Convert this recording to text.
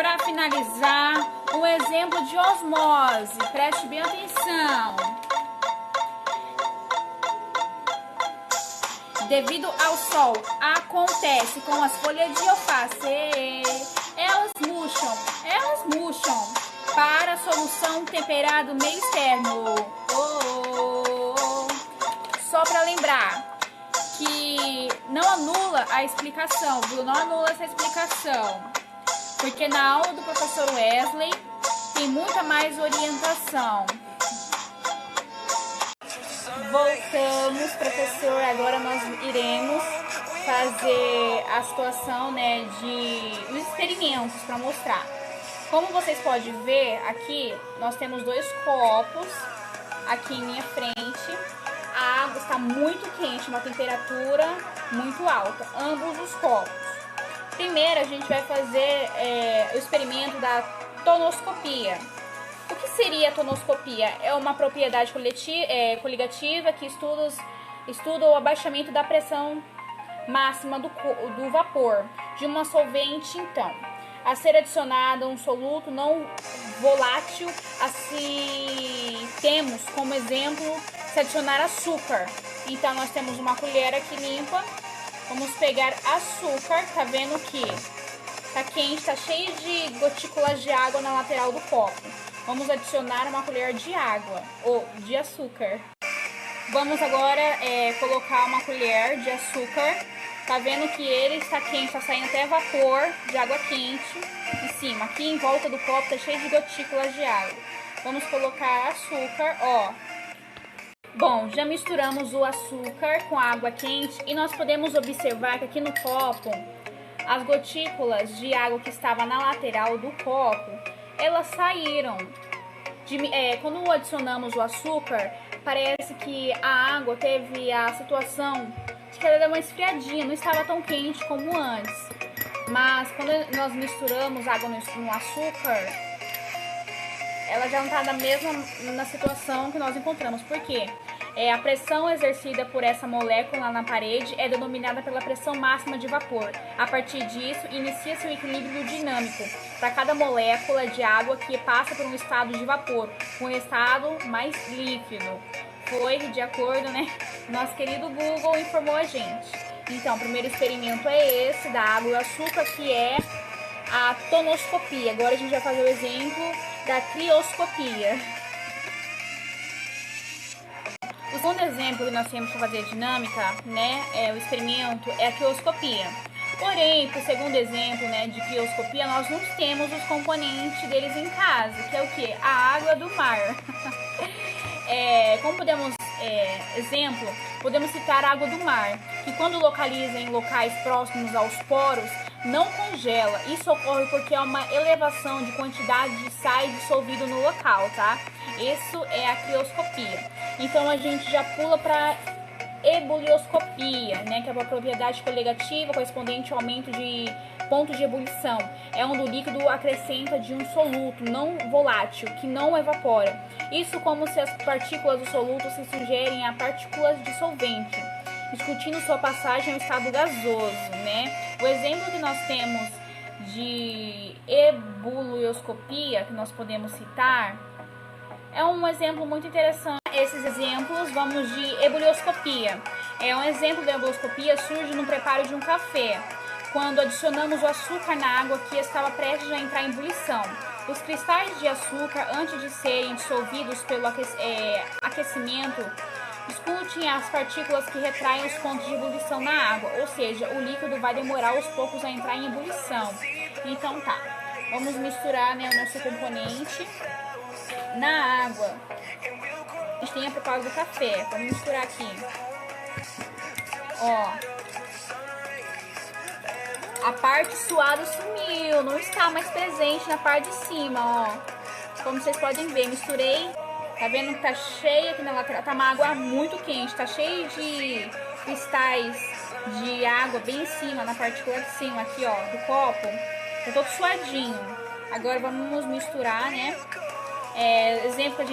Para finalizar, um exemplo de osmose. Preste bem atenção. Devido ao sol, acontece com as folhas de alface. Elas murcham para a solução temperado meio externo. Só para lembrar que não anula a explicação, viu? Não anula essa explicação. Porque na aula do professor Wesley tem muita mais orientação. Voltamos, professor. Agora nós iremos fazer a situação, né, os experimentos para mostrar. Como vocês podem ver aqui, nós temos 2 copos aqui em minha frente. A água está muito quente, uma temperatura muito alta, ambos os copos. Primeiro a gente vai fazer o experimento da tonoscopia. O que seria a tonoscopia? É uma propriedade coligativa que estuda o abaixamento da pressão máxima do vapor de uma solvente, então, a ser adicionado um soluto não volátil. Assim, temos como exemplo se adicionar açúcar. Então nós temos uma colher aqui limpa. Vamos pegar açúcar, tá vendo que tá quente, tá cheio de gotículas de água na lateral do copo. Vamos adicionar uma colher de água, ou de açúcar. Vamos agora colocar uma colher de açúcar. Tá vendo que ele está quente, tá saindo até vapor de água quente em cima. Aqui em volta do copo tá cheio de gotículas de água. Vamos colocar açúcar, ó. Bom, já misturamos o açúcar com a água quente e nós podemos observar que aqui no copo, as gotículas de água que estava na lateral do copo, elas saíram. Quando adicionamos o açúcar, parece que a água teve a situação de que ela deu uma esfriadinha, não estava tão quente como antes. Mas quando nós misturamos água no açúcar, ela já não está na situação que nós encontramos. Por quê? A pressão exercida por essa molécula na parede é denominada pela pressão máxima de vapor. A partir disso, inicia-se o equilíbrio dinâmico para cada molécula de água que passa por um estado de vapor, um estado mais líquido. Foi de acordo, né? Nosso querido Google informou a gente. Então, o primeiro experimento é esse, da água e açúcar, que é a tonoscopia. Agora a gente vai fazer o exemplo da crioscopia. O segundo exemplo que nós temos para fazer a dinâmica, né, o experimento, é a crioscopia. Porém, para o segundo exemplo, né, de crioscopia, nós não temos os componentes deles em casa, que é o que? A água do mar. Como podemos, exemplo, podemos citar a água do mar, que quando localiza em locais próximos aos poros, não congela. Isso ocorre porque há uma elevação de quantidade de sais dissolvido no local, tá? Isso é a crioscopia. Então a gente já pula para ebulioscopia, né, que é uma propriedade coligativa correspondente ao aumento de ponto de ebulição. É onde o líquido acrescenta de um soluto não volátil, que não evapora. Isso como se as partículas do soluto se sugerem a partículas de solvente, discutindo sua passagem ao estado gasoso, né? O exemplo que nós temos de ebulioscopia, que nós podemos citar, é um exemplo muito interessante. Esses exemplos, vamos de ebulioscopia. Um exemplo da ebulioscopia surge no preparo de um café, quando adicionamos o açúcar na água que estava prestes a entrar em ebulição. Os cristais de açúcar, antes de serem dissolvidos pelo aquecimento, discutem as partículas que retraem os pontos de ebulição na água, ou seja, o líquido vai demorar aos poucos a entrar em ebulição. Então tá, vamos misturar, né, o nosso componente na água. A gente tem a preparo do café, vamos misturar aqui. Ó, a parte suada sumiu, não está mais presente na parte de cima, ó. Como vocês podem ver, misturei. Tá vendo que tá cheia aqui na lateral, tá uma água muito quente, tá cheio de cristais de água bem em cima, na partícula de cima aqui, ó, do copo. Tá todo suadinho. Agora vamos misturar, né? Exemplo que a gente